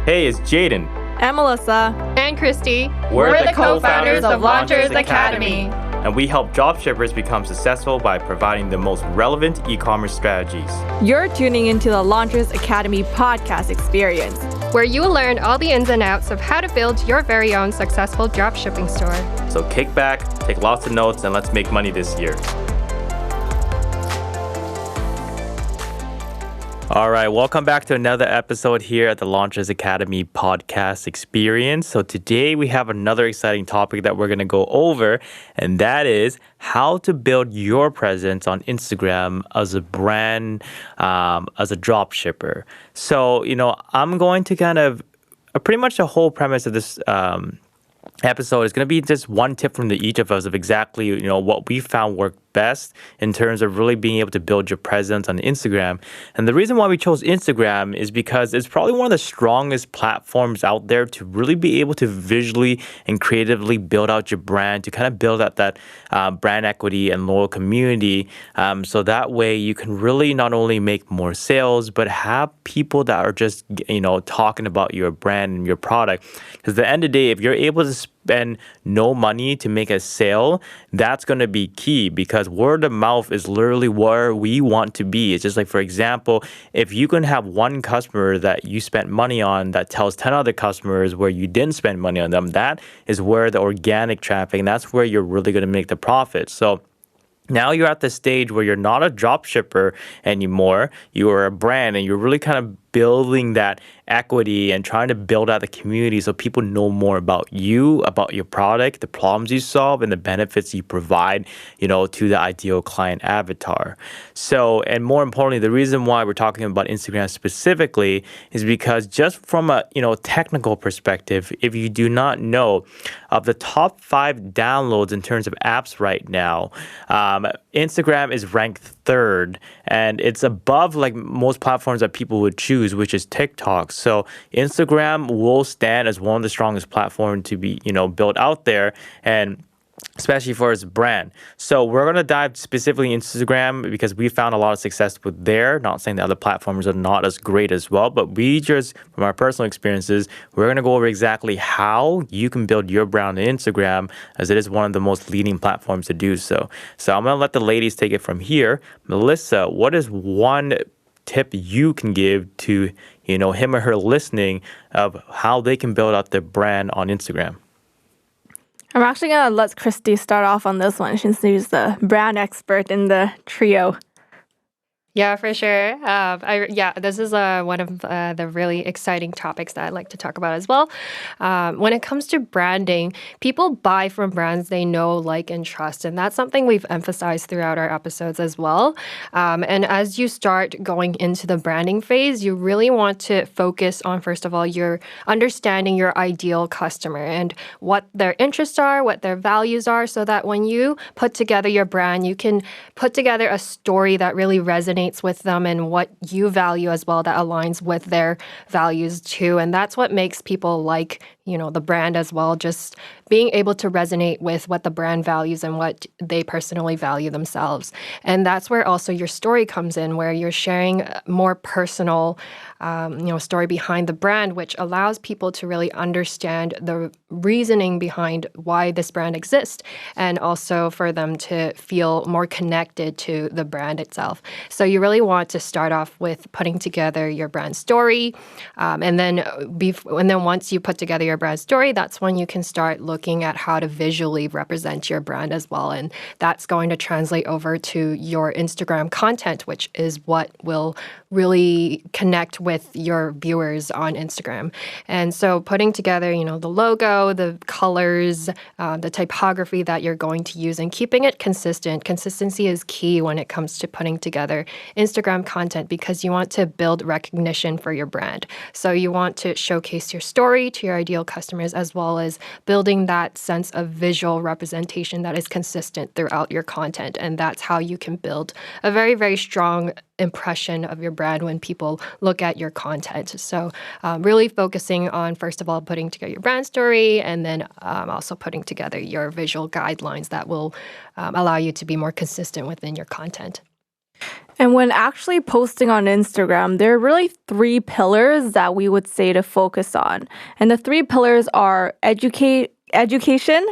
Hey, it's Jaden. And Melissa. And Christy. We're the co-founders of Launchers Academy. And we help dropshippers become successful by providing the most relevant e-commerce strategies. You're tuning into the Launchers Academy podcast experience, where you will learn all the ins and outs of how to build your very own successful dropshipping store. So kick back, take lots of notes, and let's make money this year. All right, welcome back to another episode here at the Launchers Academy podcast experience. So today we have another exciting topic that we're going to go over, and that is how to build your presence on Instagram as a brand, as a dropshipper. So, I'm going to pretty much the whole premise of this episode is going to be just one tip from each of us of exactly, what we found worked best in terms of really being able to build your presence on Instagram. And the reason why we chose Instagram is because it's probably one of the strongest platforms out there to really be able to visually and creatively build out your brand, to kind of build out that brand equity and loyal community. So that way you can really not only make more sales, but have people that are just, talking about your brand and your product. Because at the end of the day, if you're able to spend no money to make a sale, that's going to be key, because word of mouth is literally where we want to be. It's just like, for example, if you can have one customer that you spent money on that tells 10 other customers where you didn't spend money on them, that is where the organic traffic, and that's where you're really going to make the profit. So now you're at the stage where you're not a dropshipper anymore. You are a brand, and you're really kind of building that equity and trying to build out the community so people know more about you, about your product, the problems you solve, and the benefits you provide, to the ideal client avatar. So, and more importantly, the reason why we're talking about Instagram specifically is because just from a, technical perspective, if you do not know, of the top 5 downloads in terms of apps right now, Instagram is ranked 3rd, and it's above like most platforms that people would choose, which is TikTok. So Instagram will stand as one of the strongest platforms to be, built out there, and especially for its brand. So we're going to dive specifically into Instagram because we found a lot of success with there. Not saying the other platforms are not as great as well, but we just, from our personal experiences, we're going to go over exactly how you can build your brand on Instagram, as it is one of the most leading platforms to do so. So I'm going to let the ladies take it from here. Melissa, what is one tip you can give to, him or her listening of how they can build out their brand on Instagram? I'm actually going to let Christy start off on this one since she's the brand expert in the trio. Yeah, for sure. This is one of the really exciting topics that I'd like to talk about as well. When it comes to branding, people buy from brands they know, like, and trust. And that's something we've emphasized throughout our episodes as well. And as you start going into the branding phase, you really want to focus on, first of all, your understanding your ideal customer and what their interests are, what their values are, so that when you put together your brand, you can put together a story that really resonates with them and what you value as well, that aligns with their values too. And that's what makes people like, the brand as well, just being able to resonate with what the brand values and what they personally value themselves. And that's where also your story comes in, where you're sharing a more personal, story behind the brand, which allows people to really understand the reasoning behind why this brand exists, and also for them to feel more connected to the brand itself. So you really want to start off with putting together your brand story, and then once you put together your brand story, that's when you can start looking at how to visually represent your brand as well. And that's going to translate over to your Instagram content, which is what will really connect with your viewers on Instagram. And so putting together, the logo, the colors, the typography that you're going to use, and keeping it consistent. Consistency is key when it comes to putting together Instagram content, because you want to build recognition for your brand. So you want to showcase your story to your ideal customers, as well as building that sense of visual representation that is consistent throughout your content. And that's how you can build a very, very strong impression of your brand when people look at your content. So really focusing on, first of all, putting together your brand story, and then also putting together your visual guidelines that will allow you to be more consistent within your content. And when actually posting on Instagram, there are really three pillars that we would say to focus on. And the three pillars are education,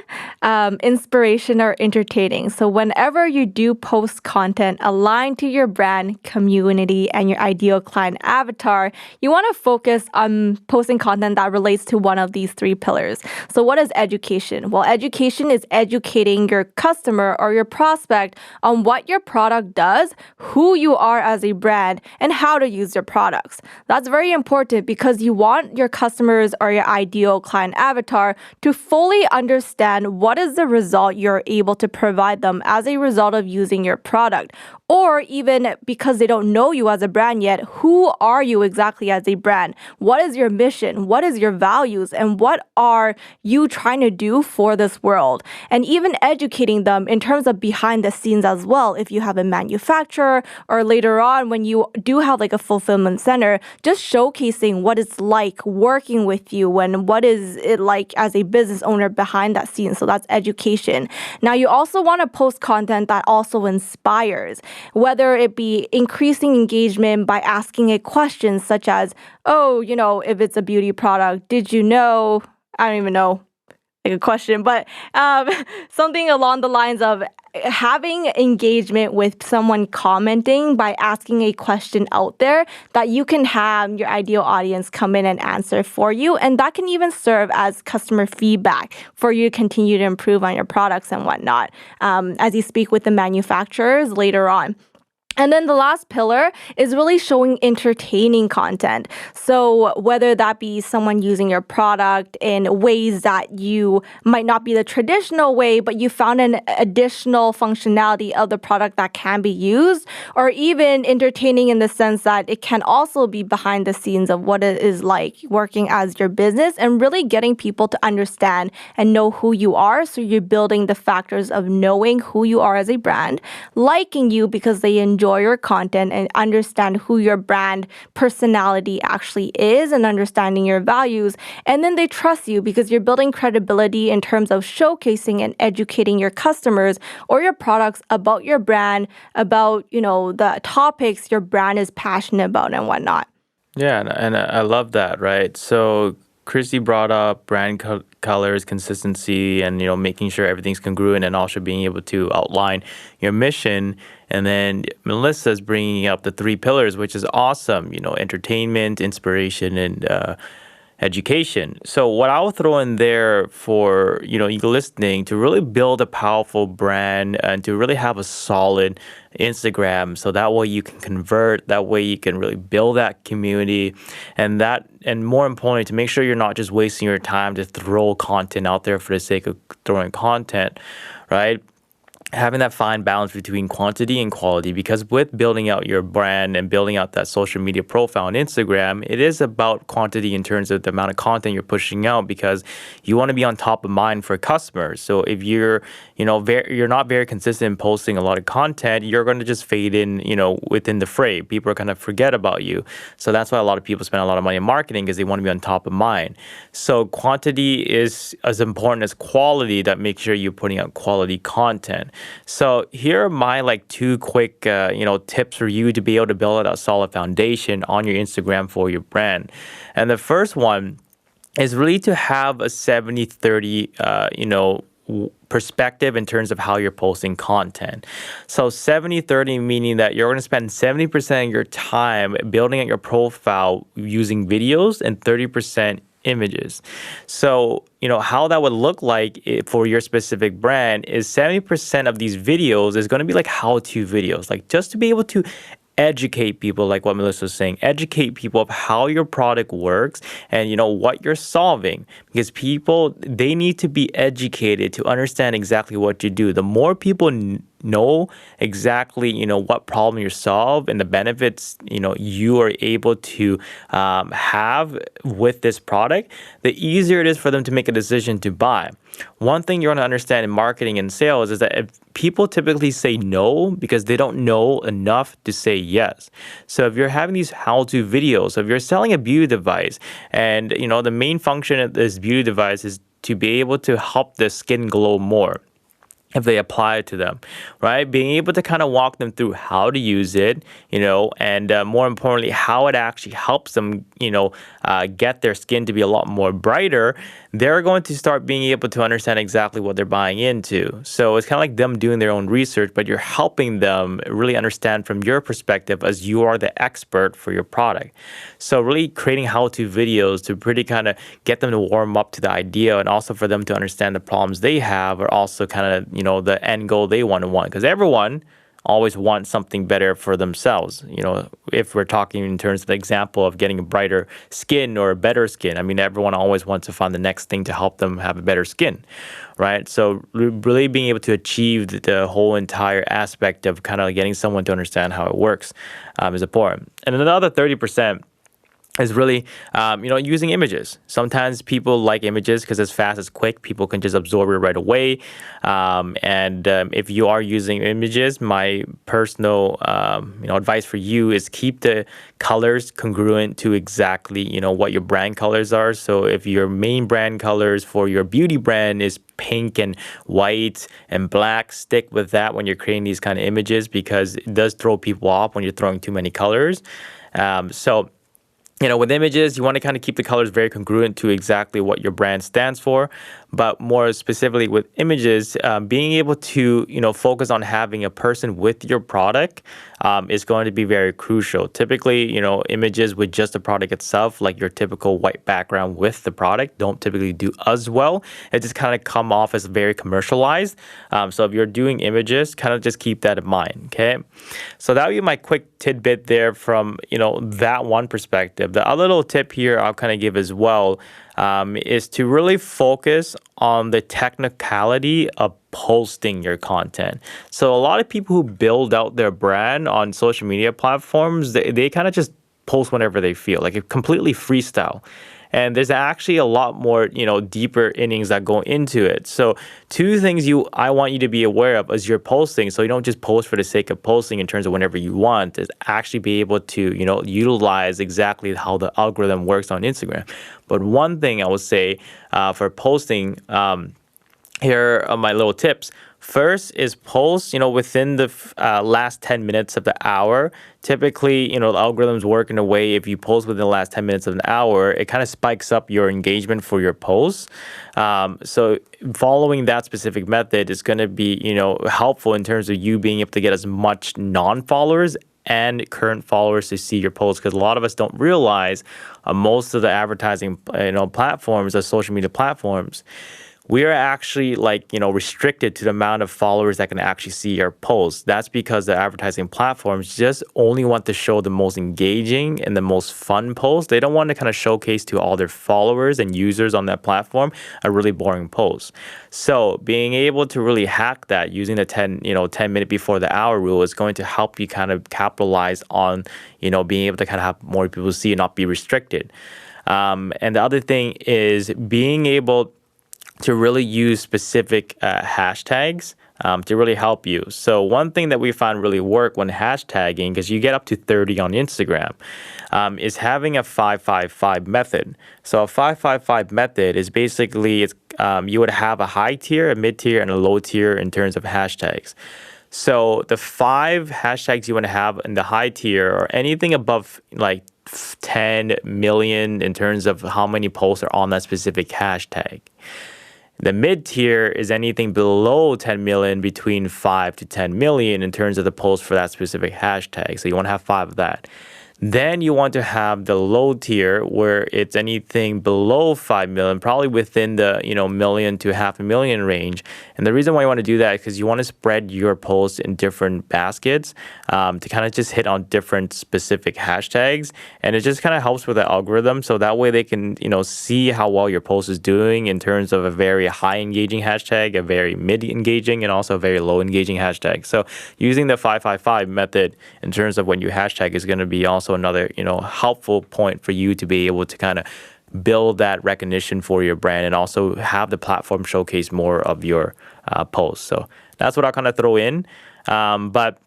inspiration, or entertaining. So whenever you do post content aligned to your brand, community, and your ideal client avatar, you want to focus on posting content that relates to one of these three pillars. So what is education? Well, education is educating your customer or your prospect on what your product does, who you are as a brand, and how to use your products. That's very important because you want your customers or your ideal client avatar to fully understand what is the result you're able to provide them as a result of using your product. Or even because they don't know you as a brand yet, who are you exactly as a brand? What is your mission? What is your values? And what are you trying to do for this world? And even educating them in terms of behind the scenes as well. If you have a manufacturer or later on when you do have like a fulfillment center, just showcasing what it's like working with you and what is it like as a business owner behind that scene. So that's education. Now you also want to post content that also inspires, whether it be increasing engagement by asking a question such as, oh, if it's a beauty product, did you know, I don't even know, like a question, but something along the lines of having engagement with someone commenting by asking a question out there that you can have your ideal audience come in and answer for you. And that can even serve as customer feedback for you to continue to improve on your products and whatnot as you speak with the manufacturers later on. And then the last pillar is really showing entertaining content. So whether that be someone using your product in ways that you might not be the traditional way, but you found an additional functionality of the product that can be used, or even entertaining in the sense that it can also be behind the scenes of what it is like working as your business and really getting people to understand and know who you are. So you're building the factors of knowing who you are as a brand, liking you because they enjoy your content and understand who your brand personality actually is and understanding your values. And then they trust you because you're building credibility in terms of showcasing and educating your customers or your products about your brand, about, the topics your brand is passionate about and whatnot. Yeah, and I love that, right? So Christy brought up brand colors, consistency, and making sure everything's congruent, and also being able to outline your mission. And then Melissa's bringing up the three pillars, which is awesome. Entertainment, inspiration, and education. So what I'll throw in there for you listening to really build a powerful brand and to really have a solid Instagram, so that way you can convert, that way you can really build that community, and more importantly, to make sure you're not just wasting your time to throw content out there for the sake of throwing content, right? Having that fine balance between quantity and quality, because with building out your brand and building out that social media profile on Instagram, it is about quantity in terms of the amount of content you're pushing out, because you want to be on top of mind for customers. So if you're not very consistent in posting a lot of content, you're going to just fade in, within the fray. People are going to forget about you. So that's why a lot of people spend a lot of money on marketing, because they want to be on top of mind. So quantity is as important as quality, that makes sure you're putting out quality content. So here are my two quick tips for you to be able to build a solid foundation on your Instagram for your brand. And the first one is really to have a 70-30 perspective in terms of how you're posting content. So 70-30 meaning that you're going to spend 70% of your time building out your profile using videos and 30% images. So, how that would look like for your specific brand is 70% of these videos is going to be like how-to videos, like just to be able to educate people, like what Melissa was saying, educate people of how your product works and what you're solving, because people, they need to be educated to understand exactly what you do. The more people know exactly what problem you solve and the benefits you are able to have with this product, the easier it is for them to make a decision to buy. One thing you want to understand in marketing and sales is that if people typically say no because they don't know enough to say yes. So if you're having these how-to videos, so if you're selling a beauty device and the main function of this beauty device is to be able to help the skin glow more, if they apply it to them, right? Being able to kind of walk them through how to use it, and more importantly, how it actually helps them, get their skin to be a lot more brighter, they're going to start being able to understand exactly what they're buying into. So it's kind of like them doing their own research, but you're helping them really understand from your perspective as you are the expert for your product. So really creating how-to videos to pretty kind of get them to warm up to the idea and also for them to understand the problems they have or also kind of, the end goal they want. Because everyone always wants something better for themselves. If we're talking in terms of the example of getting a brighter skin or a better skin, I mean, everyone always wants to find the next thing to help them have a better skin, right? So really being able to achieve the whole entire aspect of kind of getting someone to understand how it works is important. And another 30% is really, using images. Sometimes people like images because it's fast, it's quick. People can just absorb it right away. If you are using images, my personal, advice for you is keep the colors congruent to exactly, what your brand colors are. So if your main brand colors for your beauty brand is pink and white and black, stick with that when you're creating these kind of images because it does throw people off when you're throwing too many colors. With images, you want to kind of keep the colors very congruent to exactly what your brand stands for. But more specifically with images, being able to, focus on having a person with your product is going to be very crucial. Typically, images with just the product itself, like your typical white background with the product, don't typically do as well. It just kind of come off as very commercialized. So if you're doing images, kind of just keep that in mind, okay? So that would be my quick tidbit there from, that one perspective. The other little tip here I'll kind of give as well is to really focus on the technicality of posting your content. So a lot of people who build out their brand on social media platforms, they kind of just post whenever they feel, like a completely freestyle. And there's actually a lot more, deeper innings that go into it. So two things I want you to be aware of as you're posting, so you don't just post for the sake of posting in terms of whenever you want, is actually be able to, utilize exactly how the algorithm works on Instagram. But one thing I would say for posting, here are my little tips. First is post, within the last 10 minutes of the hour. Typically, the algorithms work in a way if you post within the last 10 minutes of an hour, it kind of spikes up your engagement for your posts. So following that specific method is going to be, helpful in terms of you being able to get as much non-followers and current followers to see your posts, because a lot of us don't realize most of the advertising, platforms, the social media platforms, we are actually restricted to the amount of followers that can actually see your posts. That's because the advertising platforms just only want to show the most engaging and the most fun posts. They don't want to kind of showcase to all their followers and users on that platform a really boring post. So being able to really hack that using the 10 minute before the hour rule is going to help you kind of capitalize on, being able to kind of have more people see and not be restricted. And the other thing is being able to really use specific hashtags to really help you. So one thing that we found really work when hashtagging, because you get up to 30 on Instagram, is having a 555 method. So a 555 method is basically you would have a high tier, a mid tier, and a low tier in terms of hashtags. So the 5 hashtags you want to have in the high tier are anything above 10 million in terms of how many posts are on that specific hashtag. The mid-tier is anything below 10 million, between 5 to 10 million in terms of the post for that specific hashtag. So you want to have 5 of that. Then you want to have the low tier where it's anything below 5 million, probably within the million to half a million range. And the reason why you want to do that is because you want to spread your posts in different baskets to kind of just hit on different specific hashtags. And it just kind of helps with the algorithm. So that way they can see how well your post is doing in terms of a very high engaging hashtag, a very mid engaging, and also a very low engaging hashtag. So using the 555 method in terms of when you hashtag is going to be also another helpful point for you to be able to kind of build that recognition for your brand and also have the platform showcase more of your posts. So that's what I'll kind of throw in. But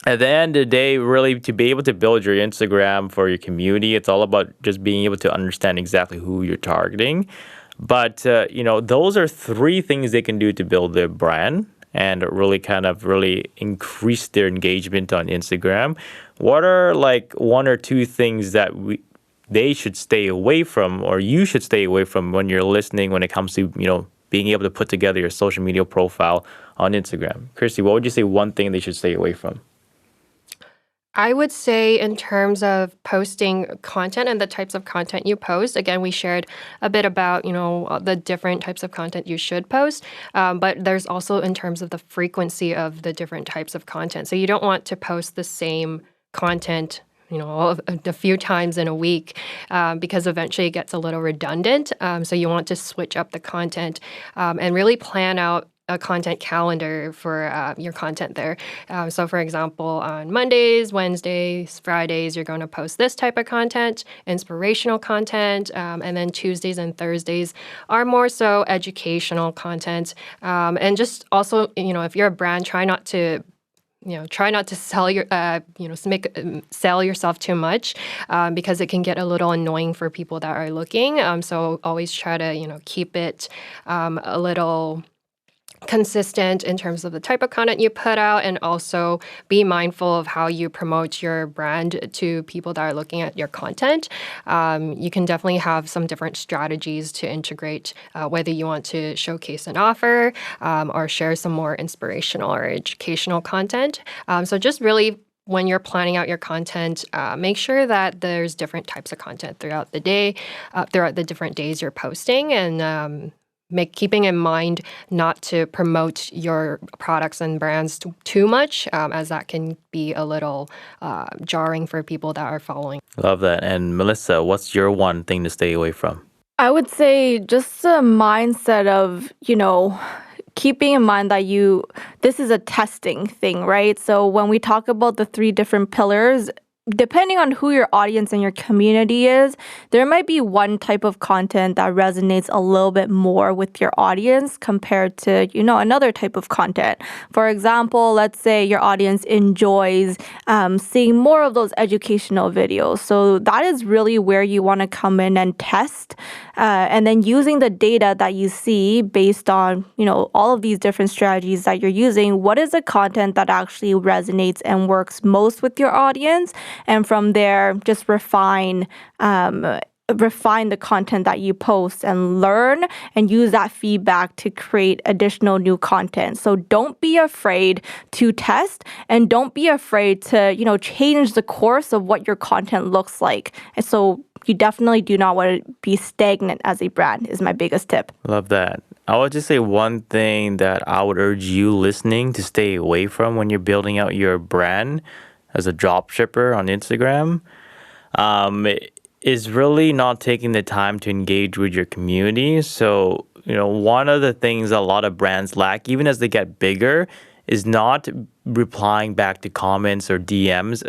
at the end of the day, really to be able to build your Instagram for your community, it's all about just being able to understand exactly who you're targeting. But those are 3 things they can do to build their brand. and really kind of really increase their engagement on Instagram, what are like one or two things that they should stay away from or you should stay away from when you're listening when it comes to, being able to put together your social media profile on Instagram? Christy, what would you say one thing they should stay away from? I would say in terms of posting content and the types of content you post, again, we shared a bit about, the different types of content you should post, but there's also in terms of the frequency of the different types of content. So you don't want to post the same content a few times in a week because eventually it gets a little redundant. So you want to switch up the content and really plan out a content calendar for your content there. So for example, on Mondays, Wednesdays, Fridays, you're going to post this type of content, inspirational content, and then Tuesdays and Thursdays are more so educational content. And just also, if you're a brand, try not to sell sell yourself too much because it can get a little annoying for people that are looking. So always try to, keep it a little consistent in terms of the type of content you put out, and also be mindful of how you promote your brand to people that are looking at your content. You can definitely have some different strategies to integrate whether you want to showcase an offer or share some more inspirational or educational content. So just really when you're planning out your content, make sure that there's different types of content throughout the day, throughout the different days you're posting, and keeping in mind not to promote your products and brands too much, as that can be a little jarring for people that are following. Love that. And Melissa, what's your one thing to stay away from? I would say just a mindset of, keeping in mind that this is a testing thing, right? So when we talk about the three different pillars, depending on who your audience and your community is, there might be one type of content that resonates a little bit more with your audience compared to, another type of content. For example, let's say your audience enjoys seeing more of those educational videos. So that is really where you want to come in and test. And then using the data that you see based on, all of these different strategies that you're using, what is the content that actually resonates and works most with your audience? And from there, just refine the content that you post and learn and use that feedback to create additional new content. So don't be afraid to test and don't be afraid to, change the course of what your content looks like. And so you definitely do not want to be stagnant as a brand is my biggest tip. Love that. I would just say one thing that I would urge you listening to stay away from when you're building out your brand as a dropshipper on Instagram is really not taking the time to engage with your community. So, one of the things a lot of brands lack, even as they get bigger, is not replying back to comments or DMs,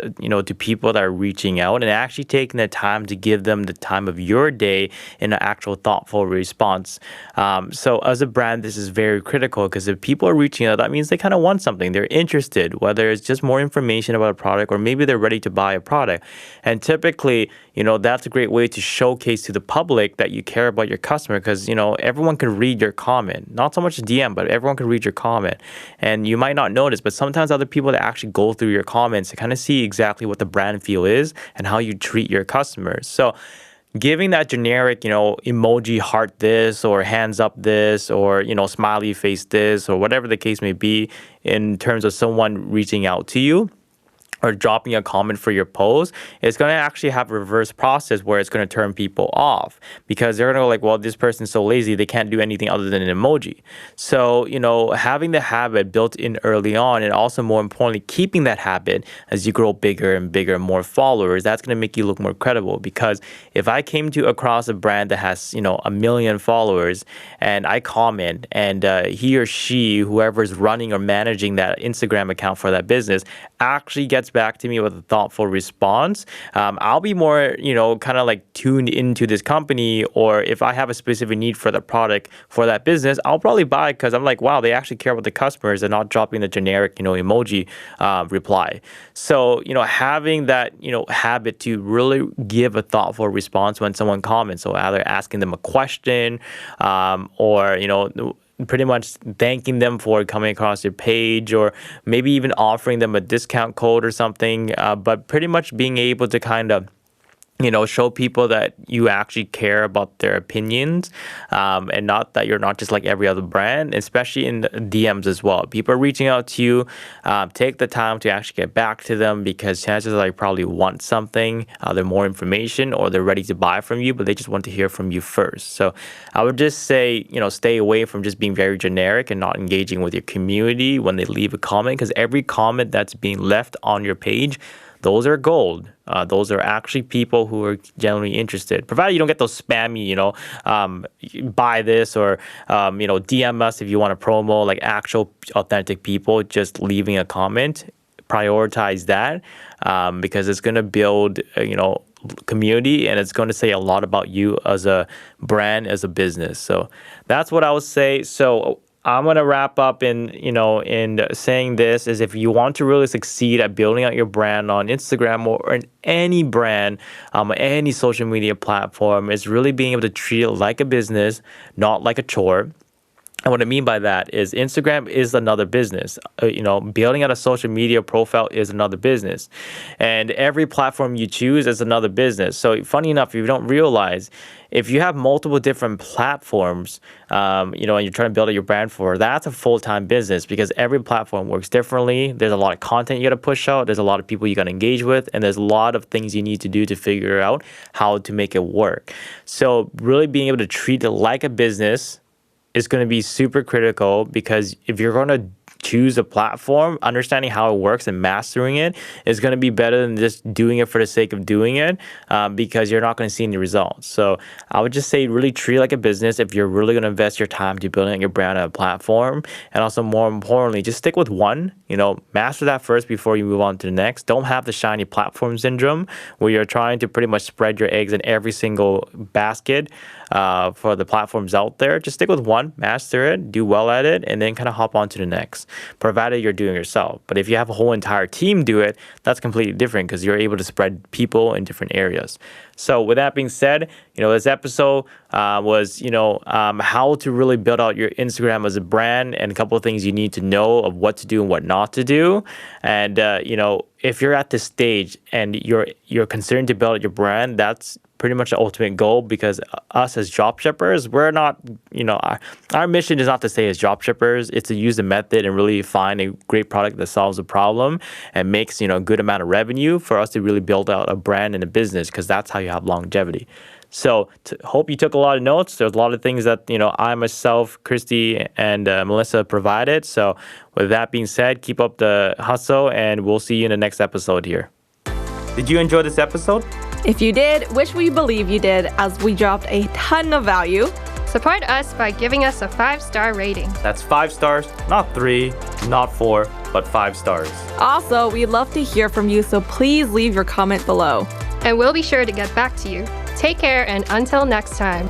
to people that are reaching out and actually taking the time to give them the time of your day in an actual thoughtful response. So as a brand, this is very critical because if people are reaching out, that means they kind of want something. They're interested, whether it's just more information about a product or maybe they're ready to buy a product. And typically, that's a great way to showcase to the public that you care about your customer because, everyone can read your comment. Not so much DM, but everyone can read your comment. And you might not notice, but sometimes other people that actually go through your comments to kind of see exactly what the brand feel is and how you treat your customers. So giving that generic, emoji heart this or hands up this or, smiley face this or whatever the case may be in terms of someone reaching out to you or dropping a comment for your post, it's going to actually have a reverse process where it's going to turn people off because they're going to go like, well, this person's so lazy, they can't do anything other than an emoji. So, having the habit built in early on and also more importantly, keeping that habit as you grow bigger and bigger and more followers, that's going to make you look more credible because if I came across a brand that has, 1 million followers and I comment and he or she, whoever's running or managing that Instagram account for that business actually gets back to me with a thoughtful response, I'll be more, kind of like tuned into this company. Or if I have a specific need for the product for that business, I'll probably buy because I'm like, wow, they actually care about the customers and not dropping the generic, emoji reply. So, having that, habit to really give a thoughtful response when someone comments. So either asking them a question or, pretty much thanking them for coming across your page, or maybe even offering them a discount code or something. But pretty much being able to kind of show people that you actually care about their opinions, and not that you're not just like every other brand, especially in the DMs as well. People are reaching out to you. Take the time to actually get back to them, because chances are they probably want something, either more information or they're ready to buy from you, but they just want to hear from you first. So I would just say, stay away from just being very generic and not engaging with your community when they leave a comment, because every comment that's being left on your page, those are gold. Those are actually people who are genuinely interested. Provided you don't get those spammy, buy this, or, DM us if you want a promo, like actual authentic people just leaving a comment. Prioritize that, because it's going to build, community, and it's going to say a lot about you as a brand, as a business. So that's what I would say. So I'm going to wrap up in saying this is, if you want to really succeed at building out your brand on Instagram or in any brand, any social media platform, is really being able to treat it like a business, not like a chore. And what I mean by that is Instagram is another business. Building out a social media profile is another business. And every platform you choose is another business. So funny enough, if you don't realize, if you have multiple different platforms, and you're trying to build out your brand for, that's a full-time business, because every platform works differently. There's a lot of content you got to push out. There's a lot of people you got to engage with, and there's a lot of things you need to do to figure out how to make it work. So really being able to treat it like a business is going to be super critical, because if you're going to choose a platform, understanding how it works and mastering it is going to be better than just doing it for the sake of doing it, because you're not going to see any results. So I would just say really treat it like a business if you're really going to invest your time to building your brand on a platform. And also, more importantly, just stick with one. Master that first before you move on to the next. Don't have the shiny platform syndrome where you're trying to pretty much spread your eggs in every single basket for the platforms out there. Just stick with one, master it, do well at it, and then kind of hop on to the next, provided you're doing it yourself. But if you have a whole entire team do it, that's completely different, because you're able to spread people in different areas. So with that being said, this episode was, how to really build out your Instagram as a brand, and a couple of things you need to know of what to do and what not to do. And, if you're at this stage and you're concerned to build out your brand, that's pretty much the ultimate goal, because us as dropshippers, we're not, our mission is not to stay as dropshippers. It's to use the method and really find a great product that solves a problem and makes, a good amount of revenue for us to really build out a brand and a business, because that's how you have longevity. So hope you took a lot of notes. There's a lot of things that, I myself, Christy, and Melissa provided. So with that being said, keep up the hustle, and we'll see you in the next episode here. Did you enjoy this episode? If you did, which we believe you did, as we dropped a ton of value, support us by giving us a 5-star rating. That's 5 stars, not 3, not 4, but 5 stars. Also, we'd love to hear from you, so please leave your comment below. And we'll be sure to get back to you. Take care, and until next time.